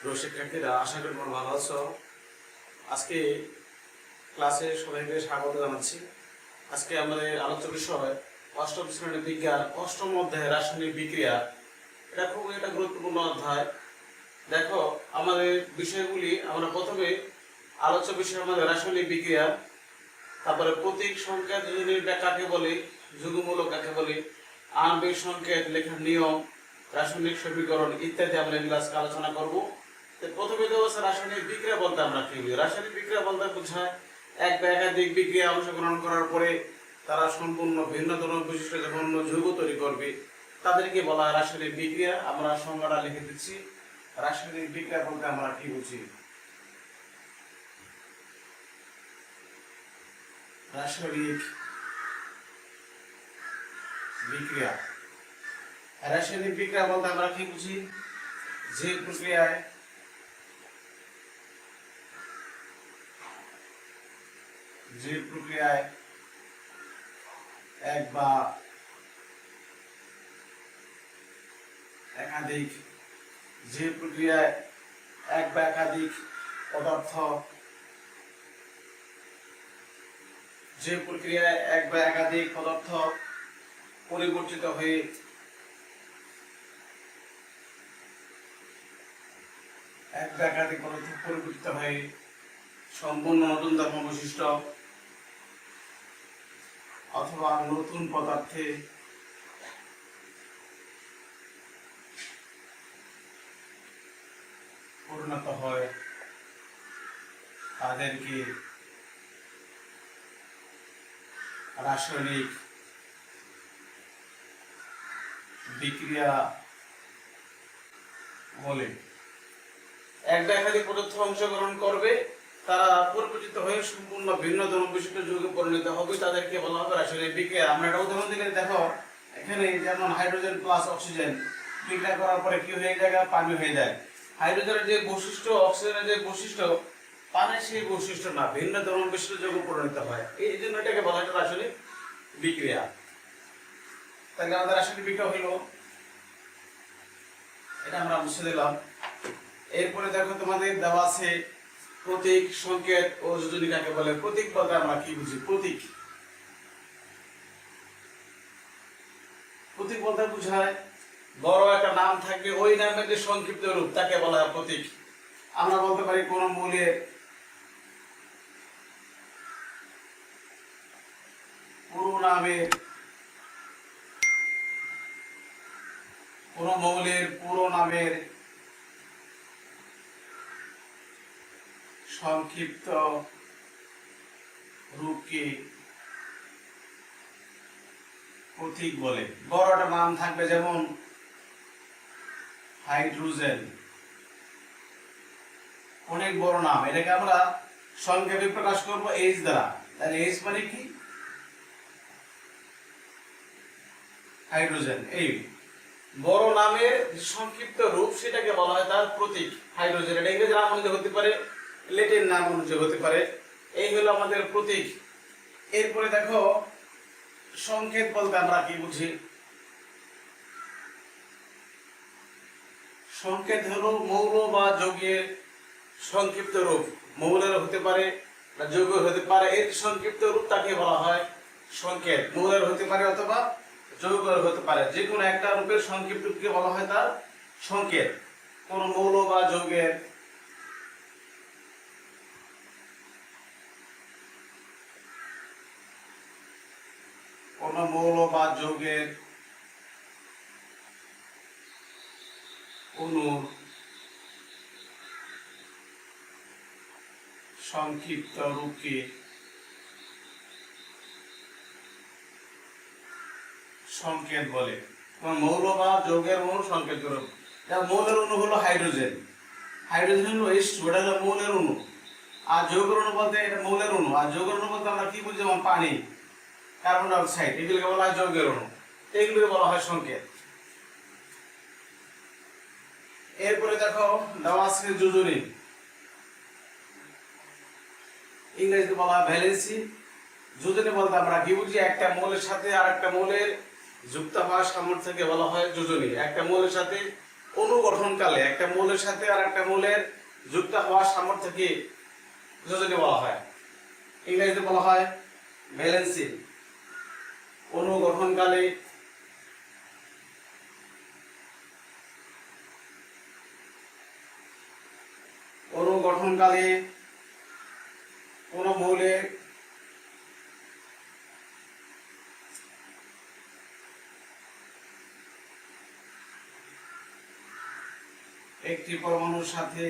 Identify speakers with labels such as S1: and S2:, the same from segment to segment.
S1: প্রিয় শিক্ষার্থীরা, আশা করি তোমরা ভালো আছো। আজকে ক্লাসে সবাইকে স্বাগত জানাচ্ছি। আজকে আমাদের আলোচ্য বিষয় অষ্টম শ্রেণীর বিজ্ঞান অষ্টম অধ্যায় রাসায়নিক বিক্রিয়া। এটা খুবই একটা গুরুত্বপূর্ণ অধ্যায়। দেখো, আমাদের বিষয়গুলি আমরা প্রথমে আলোচ্য বিষয় আমাদের রাসায়নিক বিক্রিয়া, তারপরে প্রতীক সংকেত যোজনীর কাকে বলে, যুগমূলক কাকে বলে, আণবিক সংকেত লেখার নিয়ম, রাসায়নিক সমীকরণ ইত্যাদি আমরা এগুলো আজকে আলোচনা করব। প্রথমে দেওয়া আছে রাসায়নিক বিক্রিয়া বলতে আমরা কি বুঝি। রাসায়নিক বিক্রিয়া বলতে বোঝায় এক বা একাধিক বিক্রিয়া অংশগ্রহণ করার পরে তারা সম্পূর্ণ ভিন্ন ধরনের বৈশিষ্ট্য যখন যৌগ তৈরি করবে তাদেরকে বলা হয় রাসায়নিক বিক্রিয়া। আমরা সংজ্ঞাটা লিখে দিচ্ছি। রাসায়নিক বিক্রিয়া বলতে আমরা কি বুঝি। রাসায়নিক বিক্রিয়া, রাসায়নিক বিক্রিয়া বলতে আমরা কি বুঝি, যে প্রক্রিয়ায় এক বা একাধিক পদার্থ পরিবর্তিত হয়ে সম্পূর্ণ নতুন ধর্ম বৈশিষ্ট্য অথবা নতুন পদার্থে পরিণত হয় তাদেরকে রাসায়নিক বিক্রিয়া বলে। এক বা একাধিক পদার্থ অংশগ্রহণ করবে, তারা পরিবর্তিত হয়ে সম্পূর্ণ ভিন্ন ধর্ম বিশিষ্ট যৌগে পরিণত হবে, তাদেরকে বলা হবে রাসায়নিক বিক্রিয়া। আমরা একটা উদাহরণ দিলে দেখো, এখানে যেমন হাইড্রোজেন প্লাস অক্সিজেন বিক্রিয়া করার পরে কি হয়ে যায়, পানি হয়ে যায়। হাইড্রোজেনের যে বৈশিষ্ট্য, অক্সিজেনের যে বৈশিষ্ট্য, পানির সেই বৈশিষ্ট্য না, ভিন্ন ধর্ম বিশিষ্ট যৌগে পরিণত হয়। এই জন্য এটাকে বলা হয় রাসায়নিক বিক্রিয়া। তাহলে আমাদের রাসায়নিক বিক্রিয়া হলো, এটা আমরা মুছে দিলাম। এরপরে দেখো, তোমাদের দেওয়া আছে প্রতীক সংকেত ও যোজনী কাকে বলে। প্রতীক বলতে আমরা কি বুঝি। প্রতীক বলতে বোঝায় বড় একটা নাম থাকবে, ওই নামের যে সংক্ষিপ্ত রূপ তাকে বলা হয় প্রতীক। আমরা বলতে পারি কোন মৌলের পুরো নামের সংক্ষিপ্ত রূপকে প্রতীক বলে। বড় একটা নাম থাকবে, যেমন হাইড্রোজেন, অনেক বড় নাম, এটাকে আমরা সংক্ষেপে প্রকাশ করব এইচ দ্বারা। তাহলে এইচ মানে কি, হাইড্রোজেন। এই বড় নামের সংক্ষিপ্ত রূপ, সেটাকে বলা হয় তার প্রতীক। হাইড্রোজেন এটা ইংরেজি নাম অনুযায়ী হতে পারে, ল্যাটিন নাম অনুযায়ী হতে পারে। এই হলো আমাদের প্রতীক। এরপরে দেখো, সংকেত বলতে আমরা কি বুঝি। সংকেত হলো মৌল বা যৌগের সংক্ষিপ্ত রূপ। মৌলের হতে পারে, যৌগের হতে পারে, এর সংক্ষিপ্ত রূপ তাকে বলা হয় সংকেত। মৌলের হতে পারে অথবা যৌগের হতে পারে, যে কোনো একটা রূপের সংক্ষিপ্ত রূপকে বলা হয় তার সংকেত। কোন মৌল বা যৌগের অণুর সংক্ষিপ্ত রূপকে সংকেত বলে। মৌল বা যৌগের অণু সংকেত রূপ। মৌলের অণু হলো হাইড্রোজেন। হাইড্রোজেন হলো H2, এটা হলো মৌলের অণু। আর যৌগের অণু বলতে এটা মৌলের অণু। আর যৌগের অণু বলতে আমরা কি বুঝি, যেমন পানি, কার্বন ডাই অক্সাইড, এগুলোকে বলা হয় যৌগের অণু। এগুলোকে বলা হয় সংকেত। এরপরে দেখো, দেওয়া আছে যোজনী। ইংরেজিতে বলা হয় ভ্যালেন্সি। যোজনী বলতে আমরা কি বুঝি, একটা মৌলের সাথে আরেকটা মৌলের যুক্ত হওয়ার সামর্থ্যকে বলা হয় যোজনী। একটা মৌলের সাথে অনুগঠনকালে একটা মৌলের সাথে আর একটা মৌলের যুক্ত হওয়ার সামর্থ্যকে যোজনী বলা হয়, ইংরেজিতে বলা হয় ভ্যালেন্সি। অনুগঠনকালে অনুগঠনকালে কোন মৌলের একটি পরমাণুর সাথে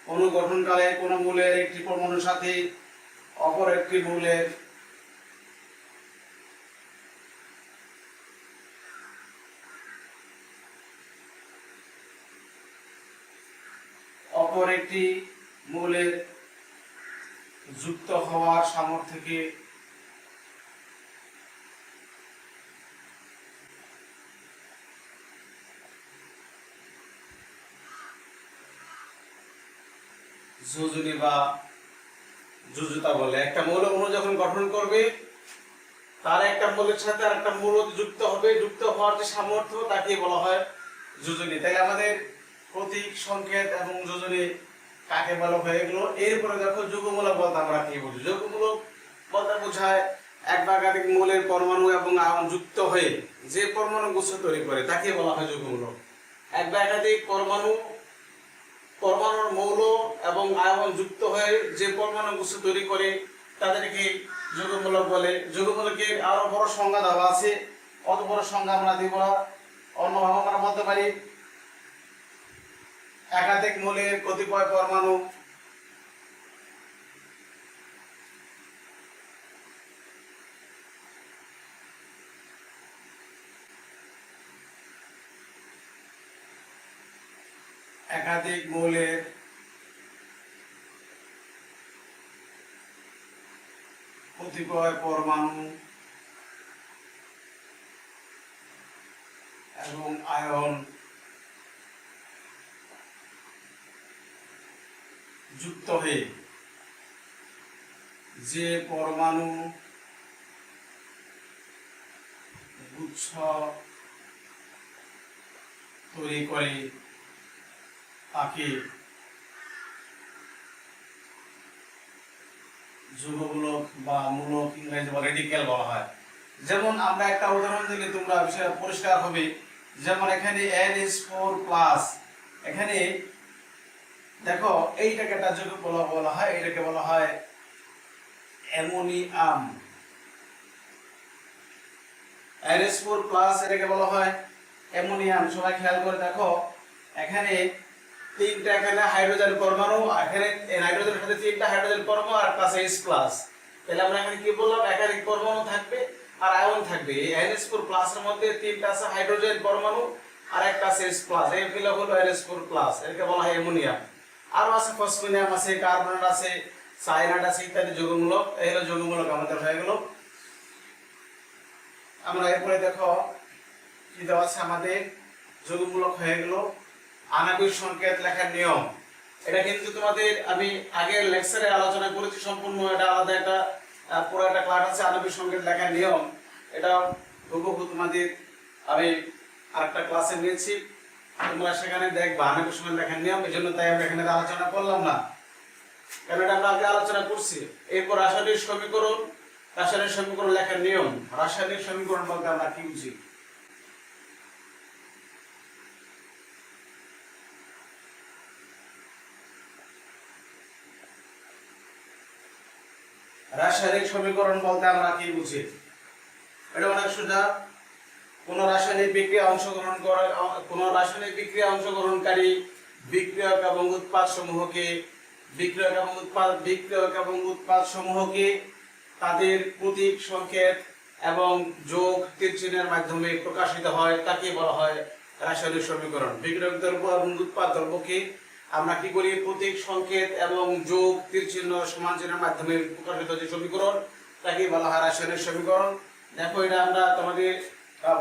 S1: অনুগঠনকালে কোন মৌলের একটি পরমাণুর সাথে অপর একটি মৌলের যুক্ত হওয়ার সামর্থ্যকে যোজনী বা যোজ্যতা বলে। একটা মৌল অণু যখন গঠন করবে তার একটা মৌলের সাথে আর একটা মৌল যুক্ত হবে, যুক্ত হওয়ার যে সামর্থ্য তাকে বলা হয় যোজনী। তাই আমাদের প্রতীক, সংকেত এবং যোজনী কাকে বলা হয়ে গেল। এরপরে দেখো যৌগমূলক বলতে আমরা কি বুঝি। যৌগমূলক বলতে বোঝায় এক বা একাধিক মৌলের পরমাণু এবং আয়ন যুক্ত হয়ে যে পরমাণু গুচ্ছ তৈরি করে তাকে বলা হয় যৌগমূলক। এক বা একাধিক পরমাণুর মৌল এবং আয়ন যুক্ত হয়ে যে পরমাণু গুচ্ছ তৈরি করে তাদেরকে যৌগমূলক বলে। যৌগমূলকের আরো বড় সংজ্ঞা দেওয়া আছে, অত বড় সংজ্ঞা আমরা দিব না। অন্যভাবে আমরা বলতে পারি একাধিক মৌলের কতিপয় পরমাণু একাধিক মৌলের কতিপয় পরমাণু এবং আয়ন যুক্ত হয়ে যে পরমাণু গুচ্ছ তৈরি করে তাকে যৌগমূলক বা মূলক, ইংরেজি বা রেডিক্যাল বলা হয়। যেমন আমরা একটা উদাহরণ দিলে তোমরা বিষয়টা পরিষ্কার হবে। যেমন এখানে NH4+, এখানে দেখো এইটাকে একটা যৌগ বলা হয়, এটাকে বলা হয় অ্যামোনিয়াম। NH4+, এটাকে বলা হয় অ্যামোনিয়াম। সবাই খেয়াল করে দেখো, এখানে তিনটা এখানে হাইড্রোজেন পরমাণু, এখানে নাইট্রোজেনের সাথে তিনটা হাইড্রোজেন পরমাণু আর একটা আছে H+। তাহলে আমরা এখানে কি বললাম, একাধিক পরমাণু থাকবে আর আয়ন থাকবে। এই NH4+ এর মধ্যে তিনটা আছে হাইড্রোজেন পরমাণু আর একটা আছে H+। এই মিলে হলো NH4+, এটাকে বলা হয় অ্যামোনিয়াম। আর আছে ফসফোনিয়াম, আছে কার্বনেট, আছে সায়ানাইড, আছে ইত্যাদি যৌগমূলক। এই হলো যৌগমূলক আমাদের হয়ে গেল। আমরা এরপরে দেখো কি দেওয়া আছে আমাদের, যৌগমূলক হয়ে গেল। আণবিক সংকেত লেখার নিয়ম, এটা কিন্তু তোমাদের আমি আগের লেকচারে আলোচনা করেছি সম্পূর্ণ। এটা আলাদা একটা পুরো একটা ক্লাস আছে আণবিক সংকেত লেখার নিয়ম। এটা হুবহু তোমাদের আমি আরেকটা ক্লাসে নিয়েছি, তোমরা সেখানে দেখবা আণবিক সংকেত লেখার নিয়ম। এই জন্য তাই আমরা এখানে আলোচনা করলাম না, কারণ এটা আমরা আগে আলোচনা করছি। এরপর রাসায়নিক সমীকরণ লেখার নিয়ম। রাসায়নিক সমীকরণ বলতে আমরা কি বুঝি? রাসায়নিক সমীকরণ বলতে আমরা কি বুঝি? এটা অনেক সোজা। কোন রাসায়নিক বিক্রিয়া অংশগ্রহণকারী বিক্রিয়ক এবং উৎপাদ সমূহকে তাদের প্রতীক, সংকেত এবং যোগ, তীর চিহ্নের মাধ্যমে প্রকাশিত হয়, তাকে বলা হয় রাসায়নিক সমীকরণ। বিক্রিয়ক দ্রব্য এবং উৎপাদ দ্রব্যকে আমরা কি করি, প্রতীক, সংকেত এবং যোগ, তীর চিহ্ন, সমান চিহ্নের মাধ্যমে প্রকাশিত যে সমীকরণ তাকে বলা হয় রাসায়নিক সমীকরণ। দেখো এটা আমরা তোমাদের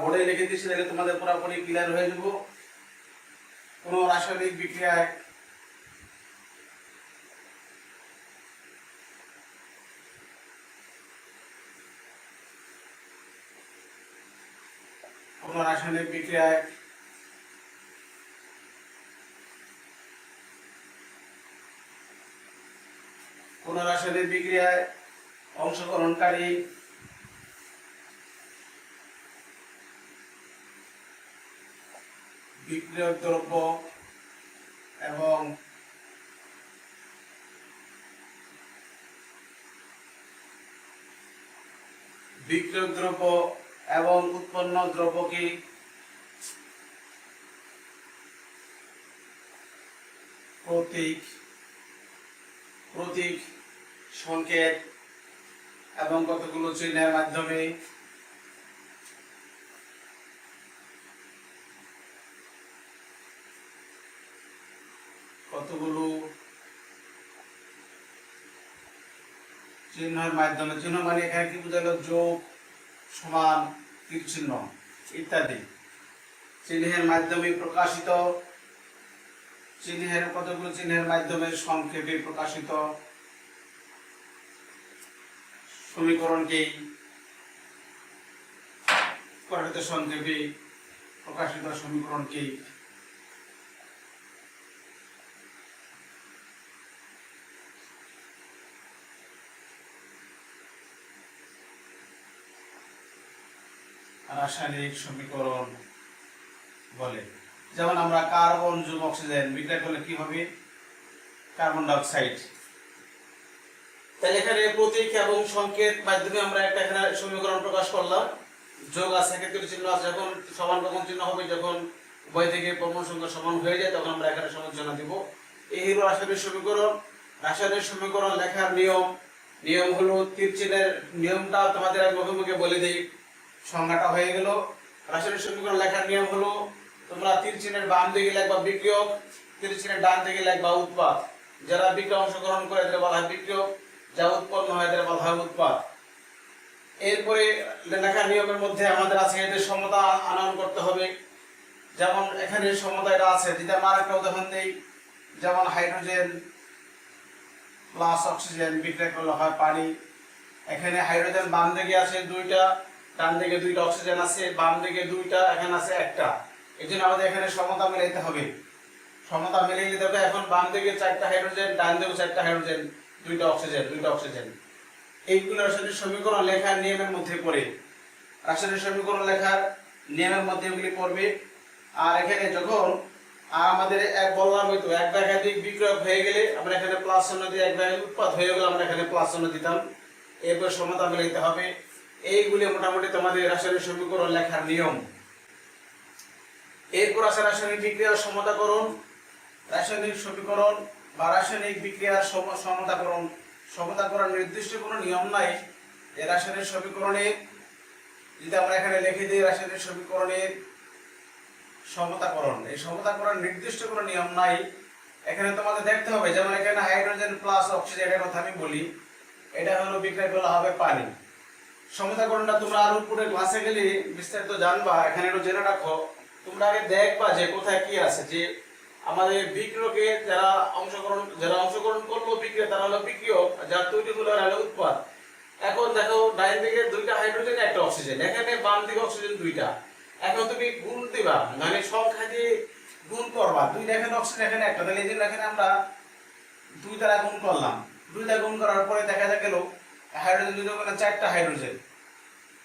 S1: বোর্ডে লিখে দিচ্ছি, তাহলে তোমাদের পুরোপুরি ক্লিয়ার হয়ে যাব। কোন রাসায়নিক বিক্রিয়ায় কোনো রাসায়নিক বিক্রিয়ায় অংশগ্রহণকারী বিক্রিয়ক দ্রব্য এবং উৎপন্ন দ্রব্যকে প্রতীক সংকেত এবং কতগুলো চিহ্নের মাধ্যমে চিহ্ন মানে এখানে কি বোঝালো, যোগ, সমান, তীর চিহ্ন ইত্যাদি চিহ্নের মাধ্যমে প্রকাশিত, কতগুলো চিহ্নের মাধ্যমে সংক্ষেপে প্রকাশিত সমীকরণকেই রাসায়নিক সমীকরণ বলে। যেমন আমরা কার্বন যোগ অক্সিজেন বিক্রিয়া করলে কি হবে, কার্বন ডাই অক্সাইড। তাহলে এখানে প্রতীক এবং সংকেত মাধ্যমে আমরা একটা এখানে সমীকরণ প্রকাশ করলাম। যোগ আছে, ক্ষেত্র চিহ্ন আছে, যখন সমান কখন চিহ্ন হবে, যখন উভয় থেকে পরমাণু সংখ্যা সমান হয়ে যায় তখন আমরা এখানে সমান দিব। এই হলো রাসায়নিক সমীকরণ। রাসায়নিক সমীকরণ লেখার নিয়ম হলো তীর চিহ্নের নিয়মটা তোমাদের আমি মুখে বলে দিই। সংজ্ঞাটা হয়ে গেল। রাসায়নিক সমীকরণ লেখার নিয়ম হলো তোমরা তীর চিহ্নের বাম দিকে লিখবা বিক্রিয়ক, তীর চিহ্নের ডান দিকে লিখবা উৎপাদ। যারা বিক্রিয়া অংশগ্রহণ করে এদের বলা হয় বিক্রিয়ক, যা উৎপন্ন হয় এদের বলা হয় উৎপাদ। এরপরে লেখার নিয়মের মধ্যে আমাদের আছে এদের সমতা আনয়ন করতে হবে। যেমন এখানে সমতা এটা আছে, যদি আমরা আরেকটা উদাহরণ দেই, যেমন হাইড্রোজেন প্লাস অক্সিজেন বিক্রিয়া করলে হয় পানি। এখানে হাইড্রোজেন বাম দিকে আছে দুইটা, ডান দিকে দুইটা অক্সিজেন আছে, বাম দিকে দুইটা, এখানে আছে একটা। এই জন্য আমাদের এখানে সমতা মিলাইতে হবে। সমতা মিলিয়ে নিতে হবে। এখন বাম দিকে 4টা হাইড্রোজেন, ডান দিকে 4টা হাইড্রোজেন, দুইটা অক্সিজেন। এইগুলো রাসায়নিক সমীকরণ লেখার নিয়মের মধ্যে পড়ে। রাসায়নিক সমীকরণ লেখার নিয়মের মধ্যে এগুলি পড়বে। আর এখানে যখন আমাদের বললাম হয়তো এক বা একাধিক বিক্রিয়ক হয়ে গেলে আমরা এখানে প্লাস চিহ্ন দিয়ে, এক বা একাধিক উৎপাদ হয়ে গেলে আমরা এখানে প্লাস চিহ্ন দিতাম। এরপর সমতা মিলাইতে হবে। এইগুলি মোটামুটি তোমাদের রাসায়নিক সমীকরণ লেখার নিয়ম। এরপর আছে রাসায়নিক বিক্রিয়ার সমতাকরণ। রাসায়নিক সমীকরণ বা রাসায়নিক বিক্রিয়ার সমতাকরণ নির্দিষ্ট কোনো নিয়ম নাই। এই রাসায়নিক সমীকরণে যদি আমরা এখানে লিখে দিই রাসায়নিক সমীকরণের সমতাকরণ, এই সমতাকরণ নির্দিষ্ট কোনো নিয়ম নাই। এখানে তোমাদের দেখতে হবে, যেমন এখানে হাইড্রোজেন প্লাস অক্সিজেনের কথা আমি বলি, এটা হলো বিক্রিয়া করলে হবে পানি। সমতাকরণটা তোমরা আর উপরে ক্লাসে গেলে বিস্তারিত জানবা। এখানে একটু জেনে রাখো, তোমরা আগে দেখবা যে কোথায় কি আছে, যে আমাদের বিক্রিয়কে যারা অংশগ্রহণ করলো বিক্রিয়া তারা হলো বিক্রিয়ক, যারা তৈরি হলো হলো উৎপাদ। এখন দেখো ডাইন দিকে 2টা হাইড্রোজেন, 1টা অক্সিজেন, এখানে বাম দিকে অক্সিজেন 2টা। এখন তুমি গুণ দিবা, মানে সংখ্যা দিয়ে গুণ করবা। 2টা এখানে অক্সিজেন, এখানে 1টা, তাহলে এই জন্য এখানে আমরা 2 দ্বারা গুণ করলাম। 2 দ্বারা গুণ করার পরে দেখা গেল হাইড্রোজেন 2 মানে 4টা হাইড্রোজেন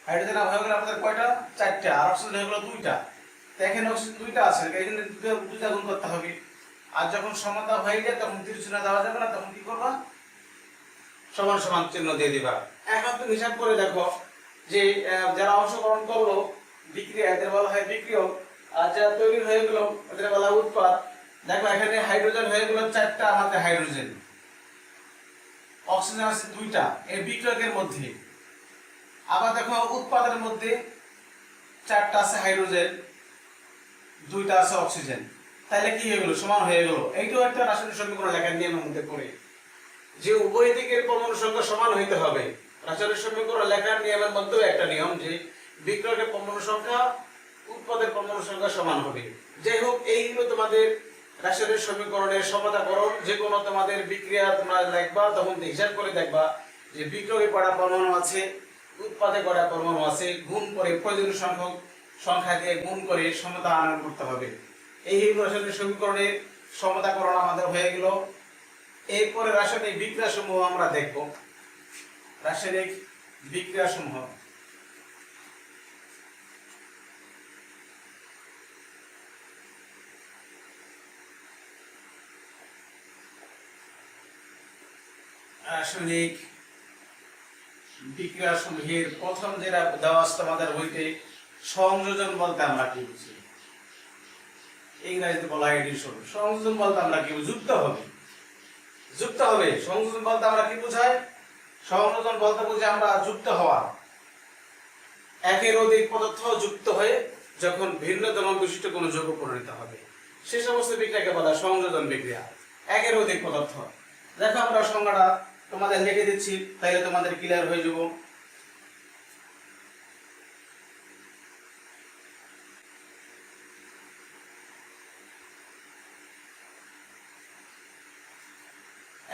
S1: হয়ে গেল আমাদের কয়টা, 4টা। আর অক্সিজেন হয়ে গেল 2টা। তো এখানে অক্সিজেন 2টা আছে, এই জন্য 2 দ্বারা গুণ করতে হবে। আর যখন সমতা হয়ে যায় তখন তীর চিহ্ন দেওয়া যাবে না, তখন কি করবা, সমান সমান চিহ্ন দিয়ে দিবা। এখন তুমি হিসাব করে দেখো যে যারা অংশগ্রহণ করলো বিক্রিয়া এদের বলা হয় বিক্রিয়ক, আর যারা তৈরি হয়ে গেল এদের বলা হয় উৎপাদ। দেখো এখানে হাইড্রোজেন হয়ে গেল 4টা আমাদের হাইড্রোজেন, অক্সিজেন আছে 2টা এই বিক্রিয়কের মধ্যে। আবার দেখো উৎপাদের মধ্যে 4টা আছে হাইড্রোজেন, 2টা আছে অক্সিজেন, তাহলে কি হয়ে গেল, সমান হয়ে গেল। এইটাও একটা রাসায়নিক সমীকরণ লেখার নিয়মের মধ্যে পড়ে, যে উভয় দিকের পরমাণু সংখ্যা সমান হইতে হবে। রাসায়নিক সমীকরণ লেখার নিয়মের মধ্যেও একটা নিয়ম, যে বিক্রিয়কের পরমাণু সংখ্যা উৎপাদের পরমাণু সংখ্যা সমান হবে। যাই হোক, এইগুলো তোমাদের রাসায়নিক সমীকরণের সমতাকরণ। যে কোনো তোমাদের বিক্রিয়া তোমরা লিখবা তখন হিসাব করে দেখবা যে বিক্রিয়কে কয়টা পরমাণু আছে, উৎপাদে কয়টা পরমাণু আছে, গুণ করে প্রয়োজনীয় সংখ্যক সংখ্যা দিয়ে গুণ করে সমতা আনয়ন করতে হবে। এই হলো রাসায়নিক সমীকরণের সমতাকরণ আমাদের হয়ে গেল। এরপরে রাসায়নিক বিক্রিয়া সমূহ আমরা দেখব। রাসায়নিক বিক্রিয়া সমূহ রাসায়নিক বিক্রিয়া সমূহের প্রথম যেটা দেওয়া আছে আমাদের বইতে, সংযোজন বলতে আমরা কি বুঝি? ইংরেজিতে বলা হয় এডিশন। সংযোজন বলতে আমরা কি বুঝি? যুক্ত হবে, যুক্ত হবে। সংযোজন বলতে আমরা কি বুঝাই? সংযোজন বলতে বুঝি আমরা যুক্ত হওয়া, একের অধিক পদার্থ যুক্ত হয়ে যখন ভিন্ন ধর্ম বিশিষ্ট কোনো যৌগ পরিণত হবে, সে সমস্ত বিক্রিয়াকে বলা হয় সংযোজন বিক্রিয়া। একের অধিক পদার্থ, দেখো আমরা সংজ্ঞাটা তোমাদের লিখে দিচ্ছি, তাইলে তোমাদের ক্লিয়ার হয়ে যাব।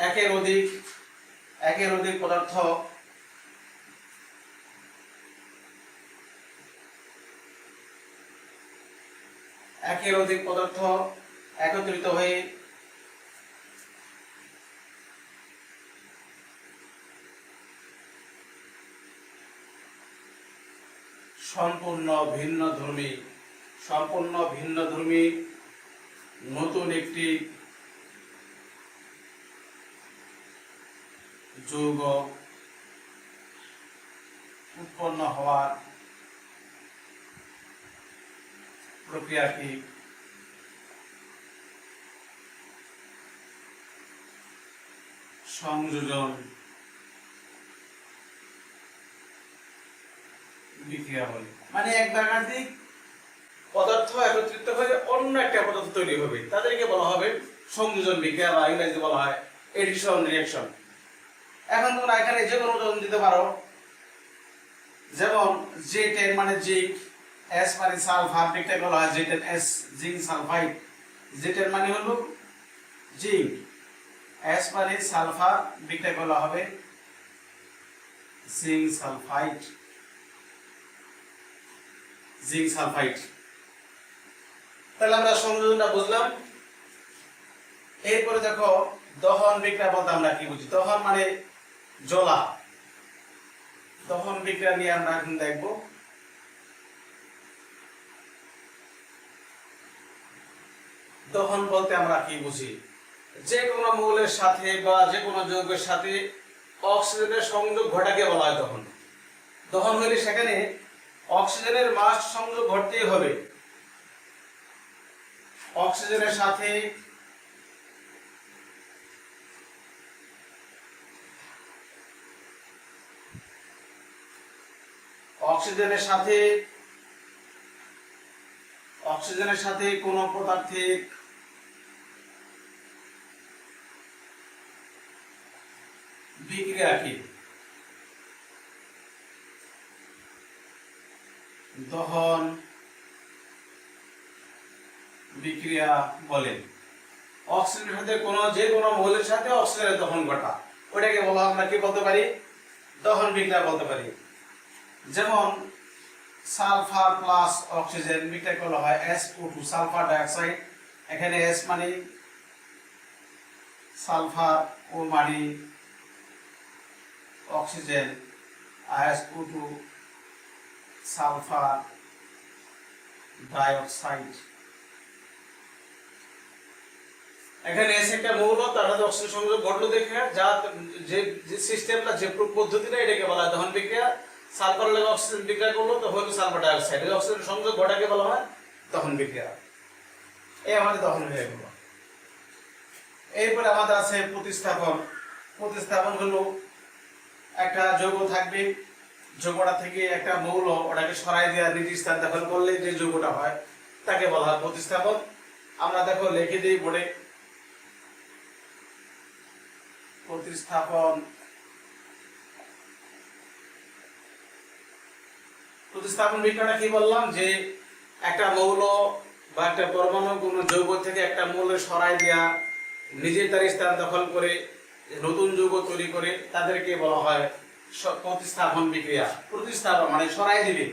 S1: একের অধিক পদার্থ একত্রিত হয়ে সম্পূর্ণ ভিন্নধর্মী নতুন একটি যৌগ উৎপন্ন হওয়ার প্রক্রিয়াটি সংযোজন বিক্রিয়া বলে। মানে এক একাধিক পদার্থ একত্রিত হয়ে অন্য একটা পদার্থ তৈরি হবে, তাদেরকে বলা হবে সংযোজন বিক্রিয়া, বা ইংরেজিতে বলা হয় এডিশন রিঅ্যাকশন। এখন তোমরা এখানে যে কোনো উদাহরণ দিতে পারো, যেমন J10 মানে জিঙ্ক, S মানে সালফার, বিক্রিয়া বলা হয় J10S জিঙ্ক সালফাইড। J10 মানে হলো জিঙ্ক, S মানে সালফার, বিক্রিয়া বলা হবে জিঙ্ক সালফাইড। তাহলে আমরা সংযোজনটা বুঝলাম। এরপরে দেখো দহন বিক্রিয়া বলতে আমরা কি বুঝি? দহন মানে জ্বলা। দহন বিক্রিয়া নিয়ে আমরা এখন দেখব। দহন বলতে আমরা কি বুঝি? যে কোনো মৌলের সাথে বা যে কোনো যৌগের সাথে অক্সিজেনের সংযোগ ঘটাকে বলা হয় দহন। দহন হলে সেখানে অক্সিজেনের মাস্ট সংযোগ ঘটতেই হবে। অক্সিজেনের সাথে কোন পদার্থের বিক্রিয়াকে দহন বিক্রিয়া বলে। অক্সিজেনের সাথে যে কোনো মৌলের সাথে অক্সিজেনের দহন ঘটা, ওটাকে বলা আমরা কি বলতে পারি? দহন বিক্রিয়া বলতে পারি। যেমন সালফার প্লাস অক্সিজেন বিক্রিয়া বলা হয় SO2 সালফার ডাইঅক্সাইড। এখানে S মানে সালফার, O মানে অক্সিজেন, SO2 সালফার ডাইঅক্সাইড। এখানে S একটা মৌল, তার সাথে অক্সিজেন সংযোগ ঘটলো দেখে যে সিস্টেমটা, যে পদ্ধতিটা, এটাকে বলা হয় দহন বিক্রিয়া। সালফার লাগে অক্সিজেন বিক্রিয়া করলো তো হলো সালফার ডাইঅক্সাইড, অক্সিজেন সংযোগ ঘটাকে বলা হয় দহন বিক্রিয়া। এই আমাদের দহন হয়ে গেল। এরপরে আমাদের আছে প্রতিস্থাপন। প্রতিস্থাপন হলো একটা যৌগ থাকবে, যৌগটা থেকে একটা মৌল ওটাকে সরাই দেওয়া, নিজ স্থান দখল করলে যে যৌগটা হয় তাকে বলা হয় প্রতিস্থাপন। আমরা দেখো লিখে দিই বোর্ডে, প্রতিস্থাপন বিক্রিয়াটা কি বললাম? যে একটা মৌল বা একটা পরমাণু কোনো যৌগ থেকে একটা মৌল সরাই দেওয়া, নিজের তার স্থান দখল করে নতুন যৌগ তৈরি করে, তাদেরকে বলা হয় প্রতিস্থাপন বিক্রিয়া। প্রতিস্থাপন মানে সরাই দিবে,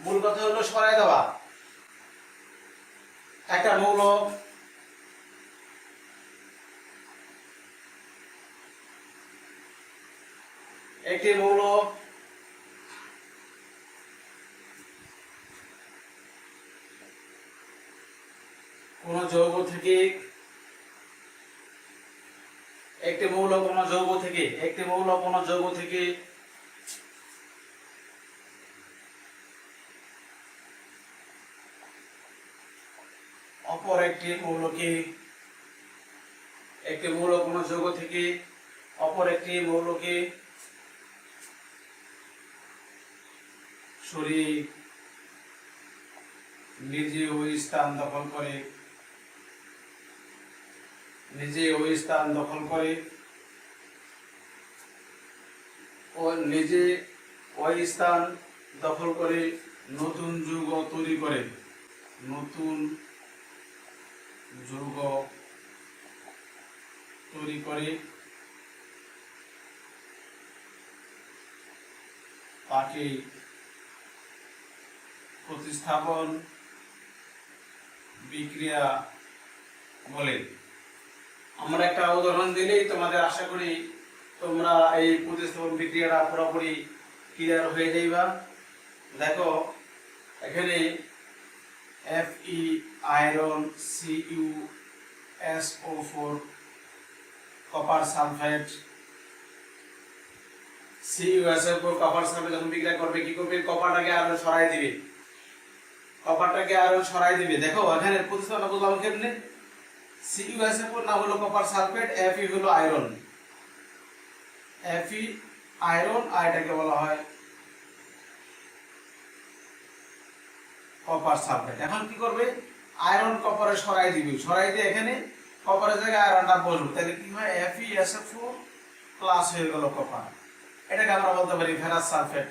S1: মূল কথা হলো সরায় দেওয়া। একটা মৌল একটি মৌল কোন যৌগ থেকে একটি মৌল কোন যৌগ থেকে অপর একটি মৌলকে একটি মৌল কোন যৌগ থেকে অপর একটি মৌলকে সরিয়ে নিজে ওই স্থান দখল করে নতুন যৌগ তৈরি করে তাকে প্রতিস্থাপন বিক্রিয়া বলে। আমরা একটা উদাহরণ দিলেই তোমাদের আশা করি তোমরা এই প্রতিস্থাপন বিক্রিয়াটা পুরোপুরি ক্লিয়ার হয়ে যাইবা। দেখো এখানে Fe iron, CuSO4 copper sulphate, CuSO4 copper sulphate যখন বিক্রিয়া করবে কি করবে? কপারটাকে আয়রন সরাই দিবে। দেখো এখানে প্রতিস্থাপন বললাম কেমনে? CuSO4 না হলো কপার সালফেট, Fe হলো আয়রন, আর এটাকে বলা হয় কপার সালফেট। এখন কি করবে? আয়রন কপারে সরাই দিয়ে এখানে কপারের জায়গায় আয়রনটা বসবে, তাহলে কি হয়? FeSO4 প্লাস হয়ে গেল কপার। এটাকে আমরা বলতে পারি ফেরাস সালফেট।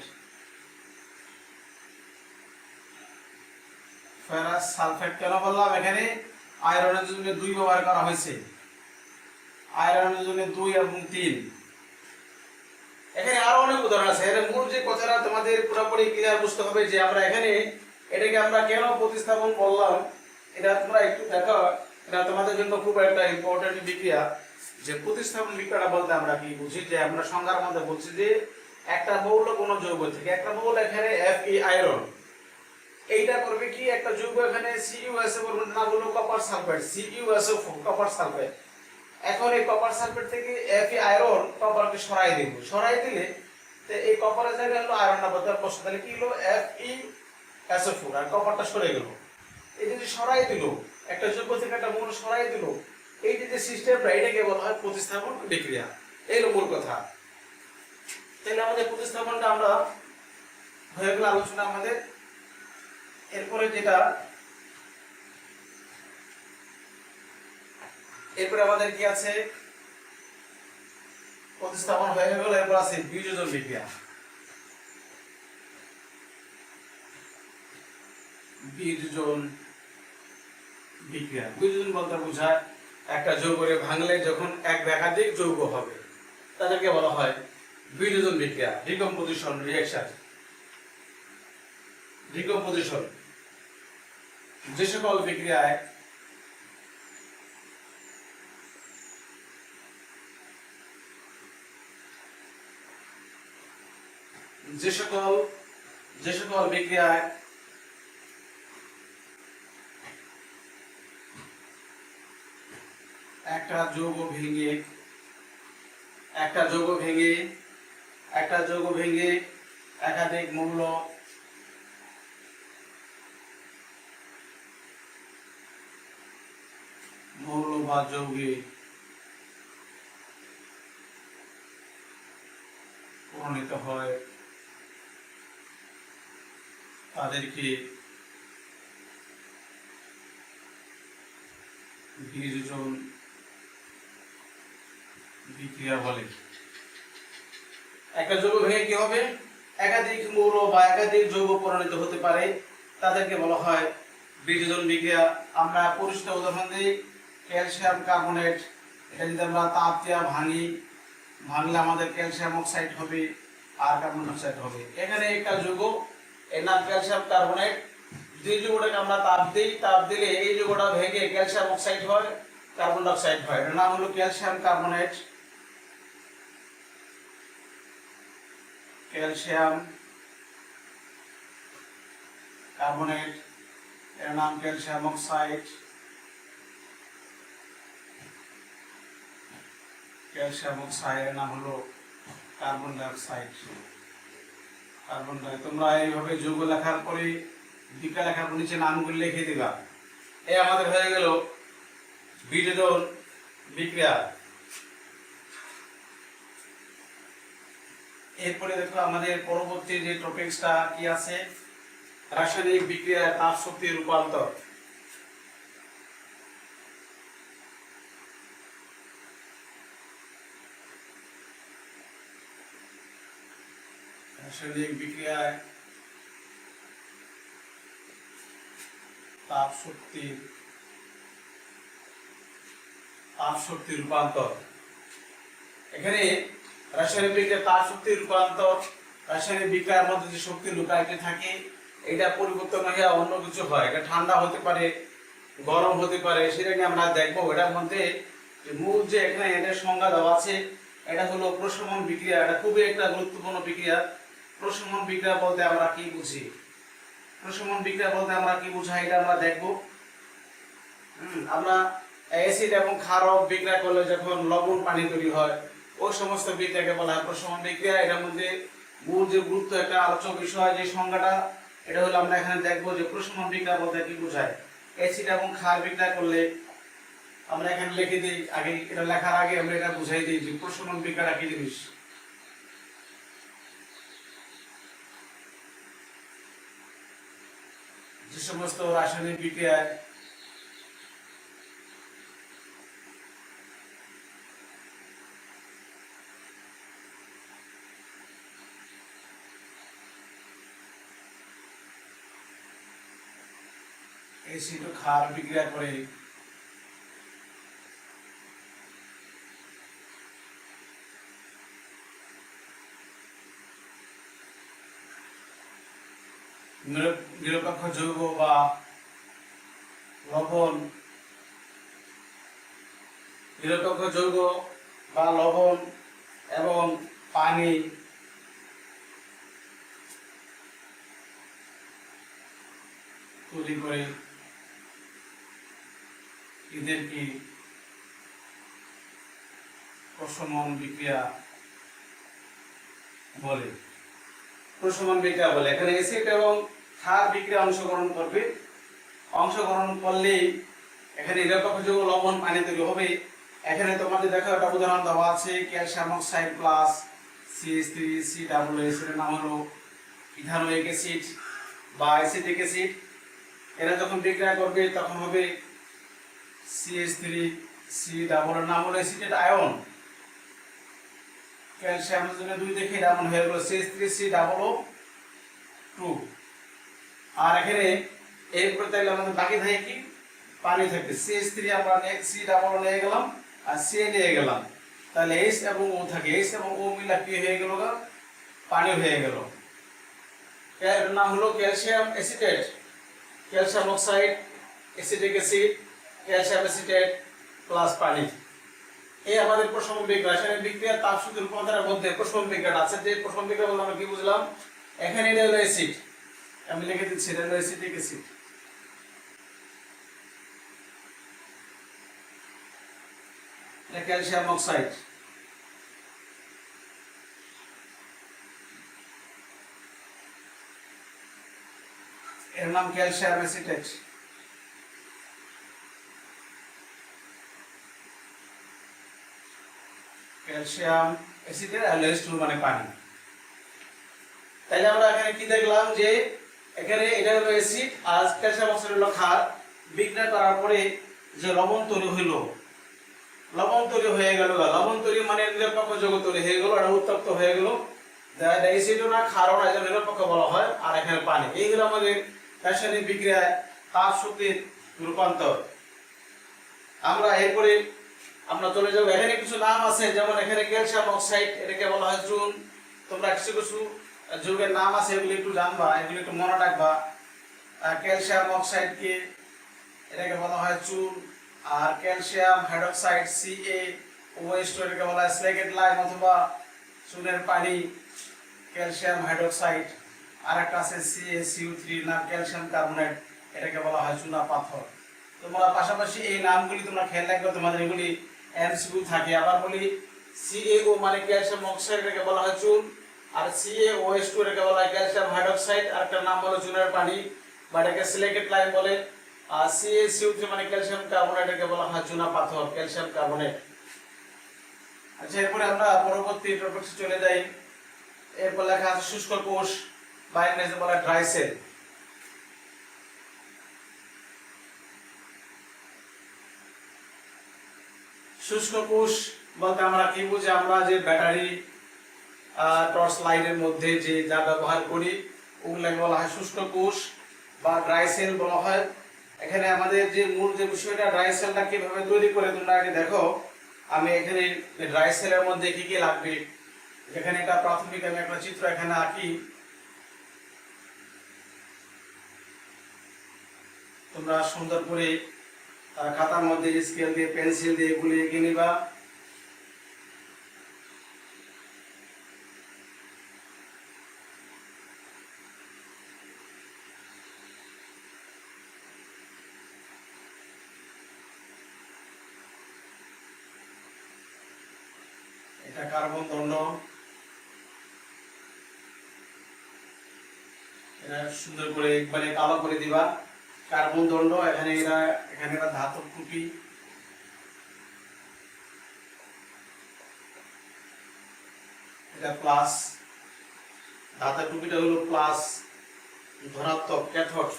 S1: কেন বললাম? এখানে আয়রনের জন্য 2 ব্যবহার করা হয়েছে, আয়রনের জন্য 2 এবং 3। এখানে আরো অনেক উদাহরণ আছে। এর মূল যে কথাটা তোমাদের পুরোপুরি ক্লিয়ার বুঝতে হবে যে আমরা এখানে এটাকে আমরা কেন প্রতিস্থাপন করলাম, এটা তোমরা একটু দেখো। এটা তোমাদের জন্য খুব একটা ইম্পর্টেন্ট বিক্রিয়া। যে প্রতিস্থাপন বিক্রিয়াটা বলতে আমরা কি বুঝি? যে আমরা সংজ্ঞার মধ্যে বলছি যে একটা মৌল কোন যৌগ থেকে, একটা মৌল এখানে Fe আয়রন, এইটা করবে কি? একটা যৌগ এখানে CuSO4 না হলো copper sulphate, CuSO4 copper sulphate. এখন এই কপার সালফেট থেকে Fe আয়রন কপারকে সরাই দিলে এই কপারের জায়গায় হলো আয়রনটা বসে, তাহলে কি হলো? FeSO4 আর কপারটা সরে গেল। এই যে সরাই দিল, একটা যৌগ থেকে একটা মৌল সরাই দিল, এই যে সিস্টেমটা, এটাকে বলা হয় প্রতিস্থাপন বিক্রিয়া। এই হলো মূল কথা। তাহলে আমাদের প্রতিস্থাপনটা আমরা হয়ে গেল আলোচনা আমাদের। এরপরে আমাদের কি আছে? প্রতিস্থাপন হয়ে গেল, এরপর আছে বিয়োজন বিক্রিয়া। বিয়োজন বলতে বোঝায় একটা যৌগকে ভাঙলে যখন এক বা একাধিক যৌগ হবে তাদেরকে বলা হয় বিয়োজন বিক্রিয়া। Decomposition reaction. যে সকল বিক্রিয়ায় একটা যৌগ ভেঙে একাধিক মৌল বা যৌগে পরিণত হয় তাদেরকে বিয়োজন বিক্রিয়া বলে। একটা যৌগ ভেঙে কি হবে? একাধিক মৌল বা একাধিক যৌগ পরিণত হতে পারে, তাদেরকে বলা হয় বিয়োজন বিক্রিয়া। আমরা পরিচিত উদাহরণ দিই, ক্যালসিয়াম কার্বনেট। এটা যদি আমরা তাপ দিয়ে ভাঙলে আমাদের ক্যালসিয়াম অক্সাইড হবে আর কার্বন ডাইঅক্সাইড হবে। এখানে একটা যৌগ এর নাম ক্যালসিয়াম কার্বনেট। দুই যৌগটাকে আমরা তাপ দিই, তাপ দিলে এই যৌগটা ভেঙে ক্যালসিয়াম অক্সাইড হয়, কার্বন ডাই অক্সাইড হয়। এর নাম হলো ক্যালসিয়াম কার্বনেট। ক্যালসিয়াম কার্বনেট, এর নাম ক্যালসিয়াম অক্সাইড। ক্যালসিয়াম অক্সাইড এর নাম হলো carbon die oxide. Carbon die, তোমরা এইভাবে যৌগ লেখার পরে বিক্রিয়া লেখার পর নিচে নামগুলো লিখে দিবা। এই আমাদের হয়ে গেল বিয়োজন বিক্রিয়া। এরপরে দেখো আমাদের পরবর্তী যে টপিকসটা কি আছে, রাসায়নিক বিক্রিয়ায় তাপ শক্তি রূপান্তর। রাসায়নিক বিক্রিয়ায় তাপ শক্তি রূপান্তর। এখানে রাসায়নিক বিক্রিয়ায় তাপ শক্তি রূপান্তর, রাসায়নিক বিক্রিয়ার মধ্যে যে শক্তি লুকায়িত থাকে এটা পরিবর্তন হয়ে অন্য কিছু হয়। এটা ঠান্ডা হতে পারে, গরম হতে পারে, সেটাকে আমরা দেখবো। এটার মধ্যে মূল যে এখানে এটার সংজ্ঞা দেওয়া আছে, এটা হলো প্রশমন বিক্রিয়া। এটা খুবই একটা গুরুত্বপূর্ণ বিক্রিয়া। প্রশমন বিক্রিয়া বলতে আমরা কি বুঝি, প্রশমন বিক্রিয়া বলতে আমরা কি বুঝাই এটা আমরা দেখবো। আমরা অ্যাসিড এবং ক্ষারক বিক্রিয়া করলে যখন লবণ পানি তৈরি হয়, ওই সমস্ত বিক্রিয়াকে বলা হয় প্রশমন বিক্রিয়া। এটার মধ্যে মূল যে গুরুত্ব একটা আলোচ্য বিষয় যে সংজ্ঞাটা, এটা হলো আমরা এখানে দেখবো যে প্রশমন বিক্রিয়া বলতে কি বোঝায়। অ্যাসিড এবং ক্ষার বিক্রিয়া করলে আমরা এখানে লিখে দিই, আগে এটা লেখার আগে আমরা এটা বুঝাই দিই যে প্রশমন বিক্রিয়াটা কি জিনিস। যে সমস্ত রাসায়নিক বিক্রিয়ায় অ্যাসিড ও ক্ষার বিক্রিয়া করে নিরপেক্ষ যৌগ বা লবণ, নিরপেক্ষ যৌগ বা লবণ এবং পানি তৈরি করে এদেরকে প্রশমন বিক্রিয়া বলে। প্রশমন বিক্রিয়া বলে। এখানে অ্যাসিড এবং ক্ষার বিক্রিয়া অংশগ্রহণ করবে, অংশগ্রহণ করলে এখানে নিরপেক্ষ যৌগ লবণ পানি তৈরি হবে। এখানে তোমাদের দেখো একটা উদাহরণ দেওয়া আছে, ক্যালসিয়াম অক্সাইড প্লাস CH3COOH, এর নাম হলো ইথানোয়িক অ্যাসিড বা অ্যাসিটিক অ্যাসিড। এরা যখন বিক্রিয়া করবে তখন হবে CH3COOH, এর নাম হলো অ্যাসিটেট আয়ন। ক্যালসিয়ামের জন্য 2 দেখে এমন হয়ে গেল CH3COOH। আর এখানে এরপরে তাহলে আমাদের বাকি থাকে কি, পানি থাকে। CH3 আমরা COOH নিয়ে গেলাম আর Ca নিয়ে গেলাম, তাহলে H এবং O থাকে। H এবং O মিলা কি হয়ে গেল, পানি হয়ে গেল। এর নাম হলো calcium acetate, calcium oxide, acetic acid, calcium acetate plus পানি। এই আমাদের প্রশমন বিক্রিয়া। রাসায়নিক বিক্রিয়া তাপ শক্তি রূপান্তরের মধ্যে প্রশমন বিক্রিয়াটা আছে। যে প্রশমন বিক্রিয়া বলতে আমরা কি বুঝলাম, এখানে এটা হলো অ্যাসিড, আমি লিখে দিচ্ছি এটা হলো অ্যাসিটিক অ্যাসিড। এটা ক্যালসিয়াম অক্সাইড, এর নাম ক্যালসিয়াম অ্যাসিটেট। ক্যালসিয়াম অ্যাসিটেট আর H2 মানে পানি। তাহলে আমরা এখানে কি দেখলাম যে এখানে এটা হলো অ্যাসিড আর ক্যালসিয়াম অক্সাইড হলো ক্ষার। বিক্রিয়া করার পরে যে লবণ তৈরি হলো, লবণ তৈরি হয়ে গেল। লবণ তৈরি মানে নিরপেক্ষ যৌগ তৈরি হয়ে গেল, এটা উত্তপ্ত হয়ে গেল। অ্যাসিডও না ক্ষারও না, এটা নিরপেক্ষ বলা হয়। আর এখানে পানি। এইগুলো আমাদের রাসায়নিক বিক্রিয়ায় তাপ শক্তির রূপান্তর। আমরা এরপরে আমরা চলে যাবো। এখানে কিছু নাম আছে, যেমন এখানে ক্যালসিয়াম অক্সাইড, এটাকে বলা হয় চুন। তোমরা কিছু কিছু যৌগের নাম আছে, এগুলো একটু জানবা, এগুলো একটু মনে রাখবা। ক্যালসিয়াম অক্সাইডকে এটাকে বলা হয় চুন, আর ক্যালসিয়াম হাইড্রোক্সাইড CaOH2 এটাকে বলা হয় স্লেগেট লাইম অথবা চুনের পানি, ক্যালসিয়াম হাইড্রোক্সাইড। আর একটা আছে CaCO3 নাম ক্যালসিয়াম কার্বনেট, এটাকে বলা হয় চুনা পাথর। তোমরা পাশাপাশি এই নামগুলি তোমরা খেয়াল রাখবে, তোমাদের এগুলি MCQ থাকে। আবার বলি CaO মানে ক্যালসিয়াম অক্সাইড, এটাকে বলা হয় চুন, আর CaOH2 এটাকে বলা হয় ক্যালসিয়াম হাইড্রোক্সাইড, আর একটা নাম হলো চুনের পানি বা এটাকে সিলিকেট লাইম বলে। আর CaCO3 মানে ক্যালসিয়াম কার্বনেট, এটাকে বলা হয় চুনা পাথর, ক্যালসিয়াম কার্বনেট। আচ্ছা, এরপরে আমরা পরবর্তী টপিকে চলে যাই। এরপর লেখা আছে শুষ্ক কোষ বা ইংরেজিতে বলা হয় ড্রাই সেল। শুষ্ক কোষ বলতে আমরা কি বুঝি? আমরা যে ব্যাটারি টর্চ লাইটের মধ্যে যে যা ব্যবহার করি ওগুলোকে বলা হয় শুষ্ক কোষ বা ড্রাই সেল বলা হয়। এখানে আমাদের যে মূল যে বিষয়টা, ড্রাই সেলটা কিভাবে তৈরি করে তোমরা আগে দেখো। আমি এখানে ড্রাই সেলের মধ্যে কি কি লাগবে, এখানে একটা প্রাথমিক আমি একটা চিত্র এখানে আঁকি, তোমরা সুন্দর করে খাতার মধ্যে স্কেল দিয়ে পেন্সিল দিয়ে এগুলি এঁকে নিবা। এটা কার্বন দণ্ড, এটা সুন্দর করে একবারে কালো করে দিবা। কার্বন দণ্ড, এখানে একটা ধাতব টুপি, এটা প্লাস, ধাতব টুপিটা হলো প্লাস, ধনাত্মক ক্যাথোড।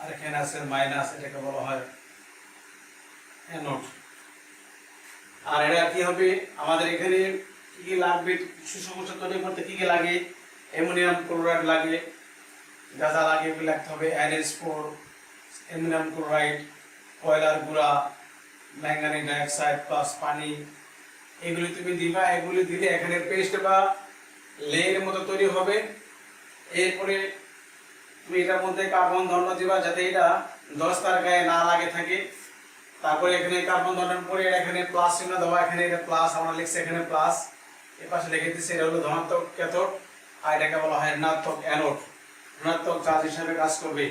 S1: আর এখানে আছে মাইনাস, এটাকে বলা হয় অ্যানোড। আর এটা কি হবে, আমাদের এখানে কি কি লাগবে শুষ্ক কোষ তৈরি করতে? কি কি লাগে? অ্যামোনিয়াম ক্লোরাইড লাগে, যা যা লাগে এগুলো লিখতে হবে। NH4, অ্যামোনিয়াম ক্লোরাইড, কয়লার গুঁড়া, ম্যাঙ্গানিজ ডাইঅক্সাইড প্লাস পানি, এগুলি তুমি দিবা। এগুলি দিলে এখানে পেস্ট বা লেয়ের মতো তৈরি হবে। এরপরে তুমি এটার মধ্যে কার্বন দণ্ড দিবা যাতে এটা দস্তার গায়ে না লাগে থাকে। তারপরে এখানে কার্বন দণ্ডের পরে এখানে প্লাস চিহ্ন দেওয়া, এখানে এটা প্লাস আমরা লিখছি, এখানে প্লাস, এর পাশে লিখে দিচ্ছি এটা হলো ধনাত্মক ক্যাথোড, আর এটাকে বলা হয় ঋণাত্মক অ্যানোড, ঋণাত্মক চার্জ হিসেবে কাজ করবে।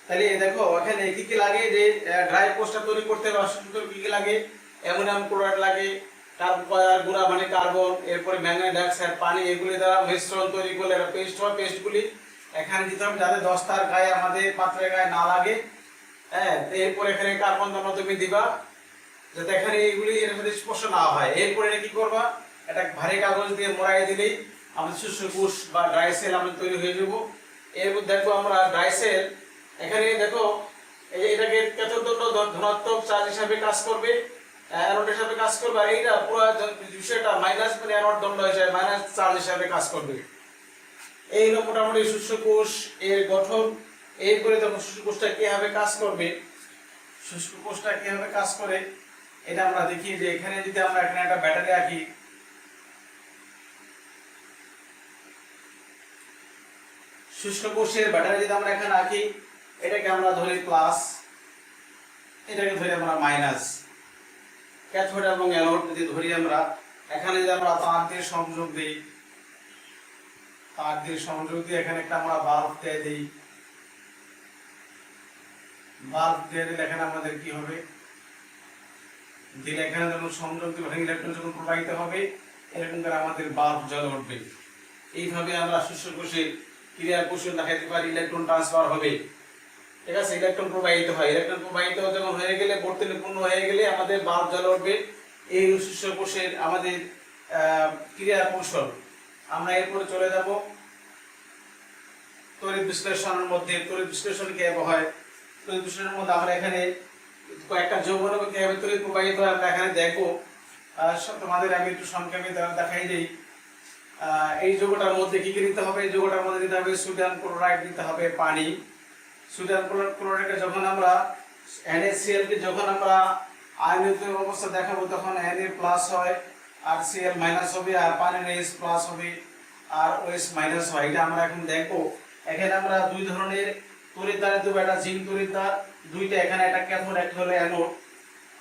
S1: তাহলে দেখো এখানে কি কি লাগে, যে ড্রাই কোষটা তৈরি করতে বা কি কি লাগে? অ্যামোনিয়াম ক্লোরাইড লাগে, কার্বন গুঁড়া মানে কার্বন, এরপরে ম্যাঙ্গানিজ ডাইঅক্সাইড, পানি, এগুলি দ্বারা মিশ্রণ তৈরি করলে এটা পেস্ট হয়। পেস্টগুলি এখানে দিতে হবে যাতে দস্তার গায়ে আমাদের পাত্রের গায়ে না লাগে। হ্যাঁ, এরপর এখানে কার্বন দণ্ড তুমি দিবা যাতে এখানে এগুলি এর সাথে স্পর্শ না হয়। এরপর এটা কি করবা, এটা ভারী কাগজ দিয়ে মোড়াই দিলেই আমাদের শুষ্ক কোষ বা ড্রাই সেল আমাদের তৈরি হয়ে যাব। এরপর দেখো আমরা ড্রাই সেল, এখানে দেখো এই যে এটাকে ক্যাথোড দণ্ড ধনাত্মক চার্জ হিসাবে কাজ করবে, অ্যানোড হিসাবে কাজ করবে, আর এইটা পুরো বিষয়টা মাইনাস মানে অ্যানোড দণ্ড হিসাবে মাইনাস চার্জ হিসাবে কাজ করবে। এই হলো মোটামুটি শুষ্ক কোষ এর গঠন। এরপরে দেখো শুষ্ক কোষটা কিভাবে কাজ করবে, শুষ্ক কোষটা কিভাবে কাজ করে এটা আমরা দেখি। যে এখানে যদি আমরা এখানে একটা ব্যাটারি আঁকি, শুষ্ক কোষের ব্যাটারি যদি আমরা এখানে আঁকি, এটাকে আমরা ধরি প্লাস, এটাকে ধরি আমরা মাইনাস। ক্যাথোড এবং অ্যানোড যদি ধরি আমরা, এখানে যদি আমরা তার দিয়ে সংযোগ দিই, তার দিয়ে সংযোগ দিয়ে এখানে একটা আমরা বাল্ব দিয়ে দিই, বাল্ব দিয়ে দিলে এখানে আমাদের কি হবে, দিলে এখানে যখন সংযোগ দিব এখানে ইলেকট্রন যখন প্রবাহিত হবে এরকম করে আমাদের বাল্ব জ্বলে উঠবে। এইভাবে আমরা শুষ্ক কোষের ক্রিয়া কৌশল দেখাতে পারি, ইলেকট্রন ট্রান্সফার হবে। ঠিক আছে, ইলেকট্রন প্রবাহিত হয়, ইলেকট্রন প্রবাহিত যখন হয়ে গেলে বর্তনী পূর্ণ হয়ে গেলে আমাদের বাল্ব জ্বলে উঠবে। এই শুষ্ক কোষের আমাদের ক্রিয়া কৌশল। আমরা এরপরে চলে যাব তড়িৎ বিশ্লেষণের মধ্যে। তড়িৎ বিশ্লেষণ কিভাবে হয়, তড়িৎ বিশ্লেষণের মধ্যে আমরা এখানে কয়েকটা যৌগের কিভাবে তড়িৎ প্রবাহিত হয় আমরা এখানে দেখবো। তোমাদের আমি একটু সংক্ষেপে দেখাই দিই। এই যৌগটার মধ্যে কি কি দিতে হবে, এই যৌগটার মধ্যে দিতে হবে সোডিয়াম ক্লোরাইড, দিতে হবে পানি। সোডিয়াম ক্লোরাইডকে যখন আমরা NaCl কে যখন আমরা আয়নিত অবস্থা দেখাবো তখন Na প্লাস হয় আর Cl মাইনাস হবে আর পানির H প্লাস হবে আর OH মাইনাস হয়। এটা আমরা এখন দেখবো। এখানে আমরা দুই ধরনের তড়িৎদ্বার দেব, একটা জিঙ্ক তড়িৎদ্বার, দুইটা এখানে একটা ক্যাথোড একটা হলো অ্যানোড।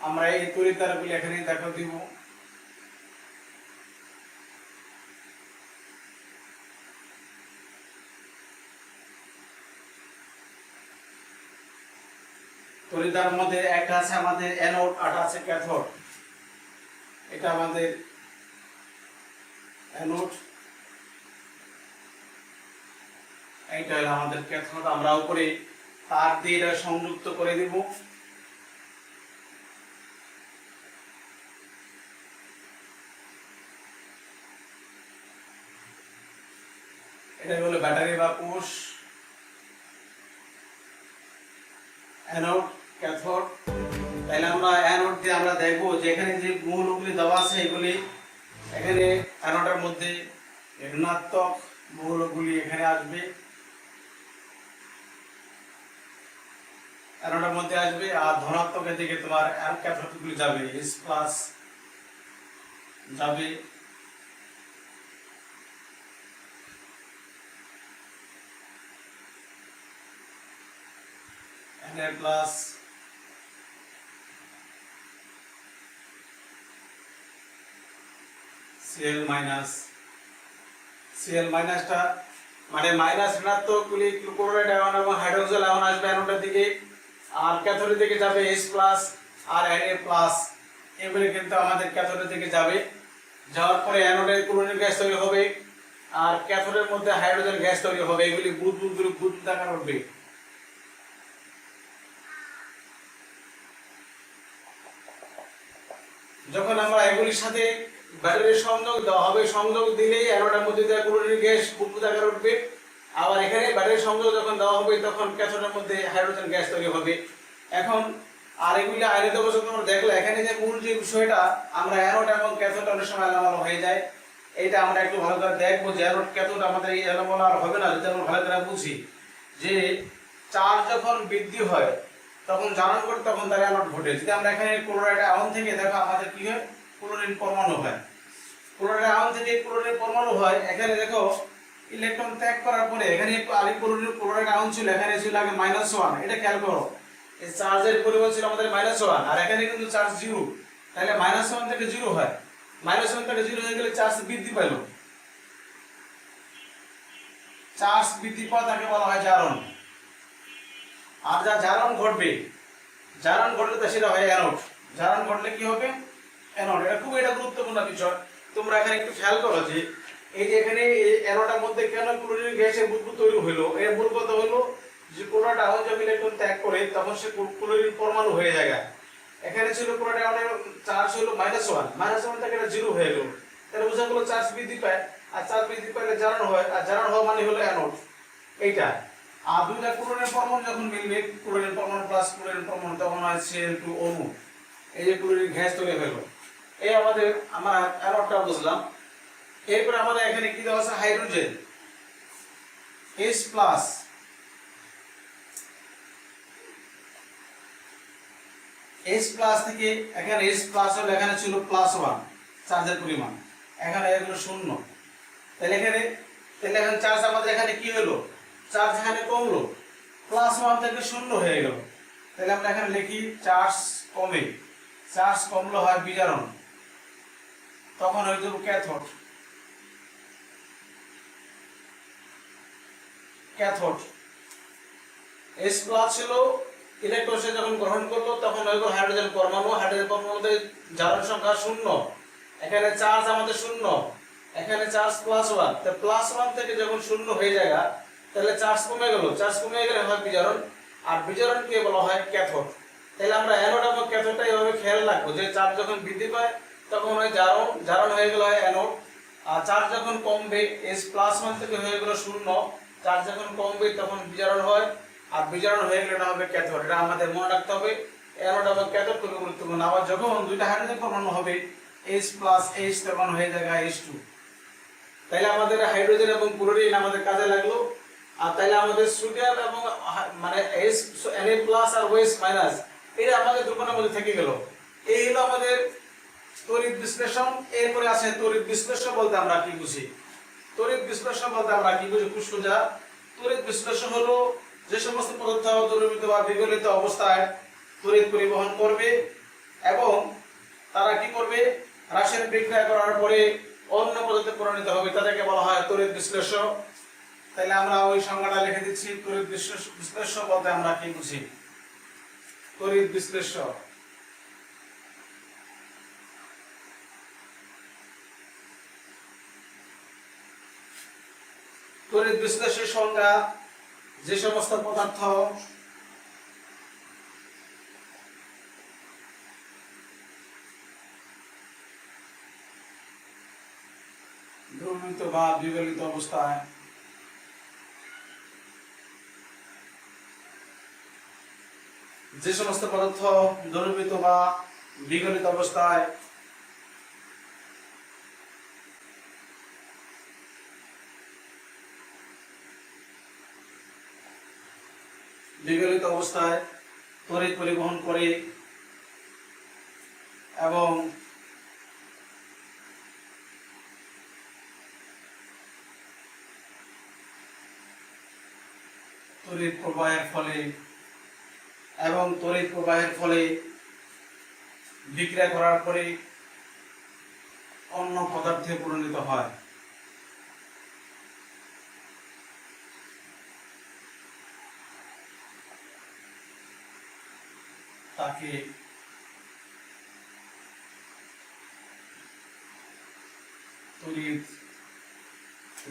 S1: আমরা এই তড়িৎদ্বারগুলি এখানে দেখা দিব। তড়িৎদ্বারের মধ্যে একটা আছে আমাদের অ্যানোড আর আছে ক্যাথোড। এটা আমাদের অ্যানোড, এইটা হলো আমাদের ক্যাথোড। আমরা উপরে তার দিয়ে এটা সংযুক্ত করে দিব। এটা হলো ব্যাটারি বা কোষ। Anode cathode. তাহলে আমরা অ্যানোড দিয়ে আমরা দেখব যে এখানে যে মৌলগুলি দেওয়া আছে এগুলি এখানে অ্যানোডের মধ্যে ঋণাত্মক মৌলগুলি এখানে আসবে, অ্যানোডের মধ্যে আসবে, আর ধনাত্মকের দিকে তোমার ক্যাথোডগুলি যাবে, H প্লাস যাবে। Na plus Cl minus. Cl মাইনাসটা মানে মাইনাস ঋণাত্মক গুলি ক্লোরাইড আয়ন এবং হাইড্রোজেন আয়ন আসবে অ্যানোডের দিকে, আর ক্যাথোডের দিকে যাবে H প্লাস আর Na প্লাস। এগুলি কিন্তু আমাদের ক্যাথোডের দিকে যাবে। যাওয়ার পরে অ্যানোডে ক্লোরিন গ্যাস তৈরি হবে আর ক্যাথোডের মধ্যে হাইড্রোজেন গ্যাস তৈরি হবে। এগুলি বুদবুদ আকার উঠবে। যখন আমরা এগুলির সাথে ব্যাটারির সংযোগ দেওয়া হবে, সংযোগ দিলেই অ্যানোডের মধ্যে দিয়ে ক্লোরিন গ্যাস বুদবুদ আকারে উঠবে। আবার এখানে ব্যাটারির সংযোগ যখন দেওয়া হবে তখন ক্যাথোডের মধ্যে হাইড্রোজেন গ্যাস তৈরি হবে। এখন আর এগুলি আয়নিত অবস্থা তোমরা দেখলে এখানে যে মূল যে বিষয়টা আমরা অ্যানোড এবং ক্যাথোড অনেক সময় এলোমেলো হয়ে যায়। এইটা আমরা একটু ভালো করে দেখবো যে অ্যানোড ক্যাথোড আমাদের এই এলোমেলো আর হবে না যদি আমরা ভালো করে বুঝি যে চার্জ যখন বৃদ্ধি হয় তখন জারণ করে তখন তার অ্যানোড ঘটে। যদি আমরা এখানে ক্লোরাইড আয়ন থেকে দেখো আমাদের কি হয়, ক্লোরিন পরমাণু হয়। ক্লোরাইড আয়ন থেকে ক্লোরিন পরমাণু হয়। এখানে দেখো ইলেকট্রন ত্যাগ করার পরে এখানে আগে ক্লোরাইড আয়ন ছিল, এখানে ছিল আগে -1। এটা খেয়াল করো, এই চার্জের পরিমাণ ছিল আমাদের -1 আর এখানে কিন্তু চার্জ 0। তাহলে -1 থেকে 0 হয়, -1 থেকে 0 হয়ে গেলে চার্জ বৃদ্ধি পেল। চার্জ বৃদ্ধি পাওয়া তাকে বলা হয় জারণ। আর যা জারণ ঘটবে, জারণ ঘটলে তো সেটা হয় অ্যানোড। জারণ ঘটলে কি হবে, অ্যানোড। এটা খুব গুরুত্বপূর্ণ বিষয়। তোমরা এখানে একটু খেয়াল করো যে এই যে এখানে অ্যানোডের মধ্যে কেন ক্লোরিন গ্যাসের বুদবুদ তৈরি হলো। এর মূল কথা হলো যে ক্লোরাইড আয়ন যখন ইলেকট্রন ত্যাগ করে তখন সে ক্লোরিন পরমাণু হয়ে যায়। এখানে ছিল ক্লোরাইড আয়নের চার্জ হলো -1 থেকে এটা 0 হয়ে গেল। তাহলে বোঝা গেল চার্জ বৃদ্ধি পায়, আর চার্জ বৃদ্ধি পাইলে জারণ হয়, আর জারণ হওয়া মানে হলো অ্যানোড। এইটা আর দুইটা ক্লোরিনের পরমাণু যখন মিলবে, ক্লোরিন পরমাণু প্লাস ক্লোরিন পরমাণু, তখন হয় Cl2 অণু। এই যে ক্লোরিন গ্যাস তৈরি হলো। এই আমাদের আমরা অ্যানোডটা বুঝলাম। এরপরে আমাদের এখানে কি দেওয়া আছে, hydrogen H plus. H plus থেকে এখানে H প্লাস হলো, এখানে ছিল +1 চার্জের পরিমাণ, এখানে এগুলো 0। তাহলে এখানে চার্জ আমাদের এখানে কি হলো, চার্জ এখানে কমলো, +1 থেকে 0 হয়ে গেল। তাহলে আমরা এখানে লিখি চার্জ কমে, চার্জ কমলো হয় বিজারণ, তখন হয়ে যাবে ক্যাথোড। ক্যাথোড H প্লাস ছিল, ইলেকট্রন সে যখন গ্রহণ করলো তখন হয়ে গেল হাইড্রোজেন পরমাণু। হাইড্রোজেন পরমাণুতে জারণ সংখ্যা 0, এখানে চার্জ আমাদের 0, এখানে চার্জ +1। তো +1 থেকে যখন 0 হয়ে যায় তাহলে চার্জ কমে গেল, চার্জ কমে গেলে হয় বিজারণ, আর বিজারণকে বলা হয় ক্যাথোড। তাহলে আমরা অ্যানোড এবং ক্যাথোডটা এইভাবে খেয়াল রাখবো যে চার্জ যখন বৃদ্ধি পায় তখন হয় জারণ, জারণ হয়ে গেল হয় অ্যানোড। আর চার্জ যখন কমবে, H+1 থেকে হয়ে গেল 0, চার্জ যখন কমবে তখন বিজারণ হয়, আর বিজারণ হয়ে গেলে এটা হবে ক্যাথোড। এটা আমাদের মনে রাখতে হবে। অ্যানোড এবং ক্যাথোড খুবই গুরুত্বপূর্ণ। আবার যখন দুইটা হাইড্রোজেন পরমাণু হবে H+H তখন হয়ে যাবে H2। তাহলে আমাদের হাইড্রোজেন এবং ক্লোরিন আমাদের কাজে লাগলো। আর তাহলে আমাদের সোডিয়াম এবং মানে Na+ আর OH- এটা আমাদের দ্রবণের মধ্যে থেকে গেল। এই হলো আমাদের তড়িৎ বিশ্লেষণ। এরপরে আছে তড়িৎ বিশ্লেষণ বলতে আমরা কি বুঝি? তড়িৎ বিশ্লেষণ বলতে আমরা কি বুঝি পুষ্পজা? তড়িৎ বিশ্লেষণ হলো যে সমস্ত পদার্থ দ্রবীভূত বা বিগলিত অবস্থায় তড়িৎ পরিবহন করবে এবং তারা কি করবে, রাসায়নিক বিক্রিয়া করার পরে অন্য পদার্থে পরিণত হবে, তাদেরকে বলা হয় তড়িৎ বিশ্লেষণ। তাহলে আমরা ওই সংজ্ঞাটা লিখে দিচ্ছি। তড়িৎ বিশ্লেষণ বলতে আমরা কি বুঝি? তড়িৎ বিশ্লেষণ তড়িৎ বিশ্লেষণের সংজ্ঞা যে সমস্ত পদার্থ দ্রবীভূত বা বিগলিত অবস্থায় যে সমস্ত পদার্থ দ্রবীভূত বা বিগলিত অবস্থায় তড়িৎ পরিবহন করে এবং তড়িৎ প্রবাহের ফলে বিক্রিয়া করার পরে অন্য পদার্থে পরিণত হয়, তাকে তড়িৎ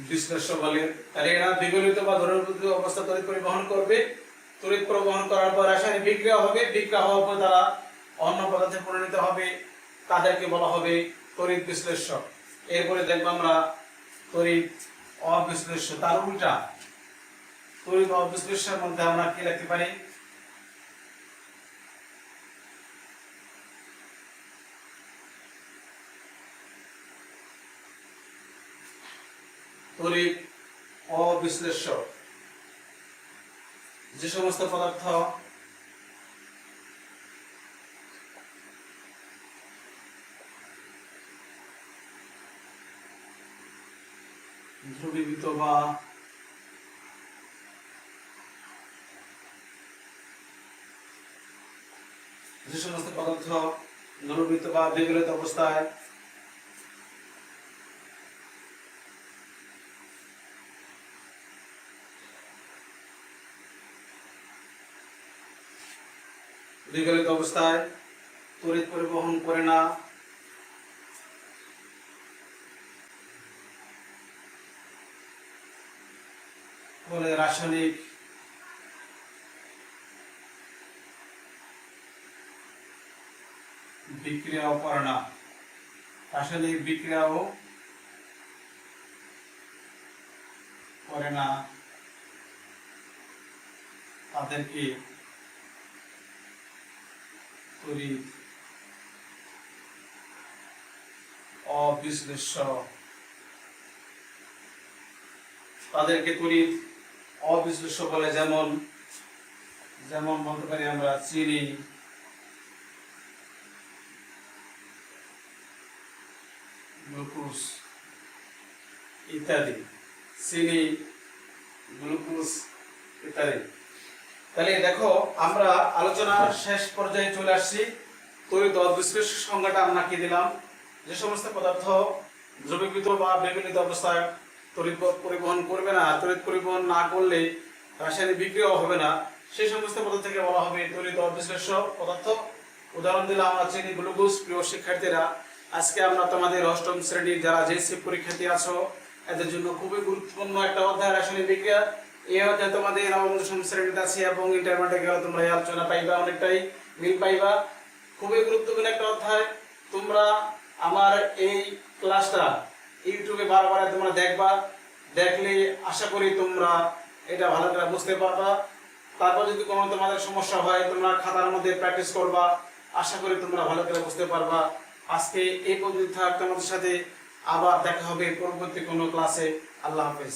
S1: বিশ্লেষণ বলে। তাহলে এরা বিগলিত বা দ্রবীভূত অবস্থা তড়িৎ পরিবহন করবে, তড়িৎ পরিবহন করার পর রাসায়নিক বিক্রিয়া হবে, বিক্রিয়া হওয়ার পর তারা অন্য পদার্থে পরিণত হবে, তাদেরকে বলা হবে তড়িৎ বিশ্লেষণ। এরপরে দেখব আমরা তড়িৎ অবিশ্লেষ্য। তার উল্টা তড়িৎ অবিশ্লেষ্যের মধ্যে আমরা কি লিখতে পারি? তড়িৎ অবিশ্লেষ্য যে সমস্ত পদার্থ দ্রবীভূত বা বিগলিত অবস্থায় তড়িৎ পরিবহন করে না, বলে রাসায়নিক বিক্রিয়াও করে না, রাসায়নিক বিক্রিয়াও করে না, তাদেরকে তড়িৎ অবিশ্লেষ্য বলে। যেমন বলতে পারি আমরা চিনি, গ্লুকোজ ইত্যাদি। তাহলে দেখো আমরা আলোচনার শেষ পর্যায়ে চলে আসছি। তড়িৎ অবিশ্লেষ্য সংজ্ঞাটা আমরা কি দিলাম? যে সমস্ত পদার্থ দ্রবীভূত বা বিগলিত অবস্থায় তড়িৎ পরিবহন করবে না, তড়িৎ পরিবহন না করলে রাসায়নিক বিক্রিয়াও হবে না, সেই সমস্ত পদার্থকে বলা হবে তড়িৎ অবিশ্লেষ্য পদার্থ। উদাহরণ দিলাম আমরা চিনি, গ্লুকোজ। প্রিয় শিক্ষার্থীরা, আজকে আমরা তোমাদের অষ্টম শ্রেণীর যারা জেএসসি পরীক্ষার্থী আছো এদের জন্য খুবই গুরুত্বপূর্ণ একটা অধ্যায় রাসায়নিক বিক্রিয়া। এই অধ্যায় তোমাদের নবম দশম শ্রেণীতে আছে এবং ইন্টারমিডিয়েটে গেলে তোমরা এই আলোচনা পাইবা, অনেকটাই মিল পাইবা। খুবই গুরুত্বপূর্ণ একটা অধ্যায়। তোমরা আমার এই ক্লাসটা ইউটিউবে বারবার তোমরা দেখবা, দেখলে আশা করি তোমরা এটা ভালো করে বুঝতে পারবা। তারপর যদি কোনো তোমাদের সমস্যা হয় তোমরা খাতার মধ্যে প্র্যাকটিস করবা, আশা করি তোমরা ভালো করে বুঝতে পারবা। আজকে এই পর্যন্ত তোমাদের সাথে আবার দেখা হবে পরবর্তী কোনো ক্লাসে। আল্লাহ হাফেজ।